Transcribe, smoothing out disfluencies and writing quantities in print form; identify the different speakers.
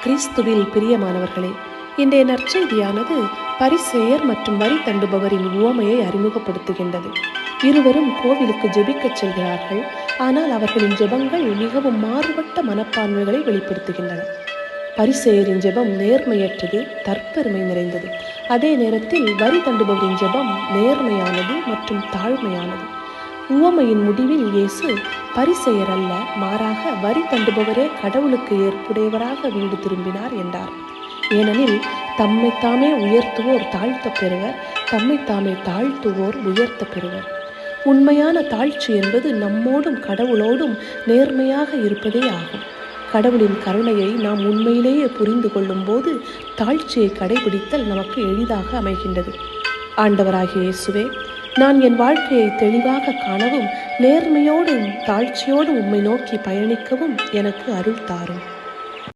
Speaker 1: கிறிஸ்துவில் பிரியமானவர்களே, இன்றைய நற்செய்தியானது பரிசேயர் மற்றும் வரி தண்டுபவரின் உவமையை அறிமுகப்படுத்துகின்றது. இருவரும் கோவிலுக்கு ஜெபிக்கச் செல்கிறார்கள். ஆனால் அவர்களின் ஜெபங்கள் மிகவும் மாறுபட்ட மனப்பான்மைகளை வெளிப்படுத்துகின்றன. பரிசேயரின் ஜெபம் நேர்மையற்றது, தற்பெருமை நிறைந்தது. அதே நேரத்தில் வரி தண்டுபவரின் ஜெபம் நேர்மையானது மற்றும் தாழ்மையானது. உவமையின் முடிவில் இயேசு பரிசேயர் அல்ல, மாறாக வரி தண்டுபவரே கடவுளுக்கு ஏற்புடையவராக வீடு திரும்பினார் என்றார். ஏனெனில் தம்மைத்தாமே உயர்த்துவோர் தாழ்த்த பெறுவர், தம்மைத்தாமே தாழ்த்துவோர் உயர்த்த பெறுவர். உண்மையான தாழ்ச்சி என்பது நம்மோடும் கடவுளோடும் நேர்மையாக இருப்பதே ஆகும். கடவுளின் கருணையை நாம் உண்மையிலேயே புரிந்து கொள்ளும் போது தாழ்ச்சியை கடைபிடித்தல் நமக்கு எளிதாக அமைகின்றது. ஆண்டவராகிய இயேசுவே, நான் என் வாழ்க்கையை தெளிவாக காணவும் நேர்மையோடும் தாழ்ச்சியோடும் உம்மை நோக்கி பயணிக்கவும் எனக்கு அருள் தாரும்.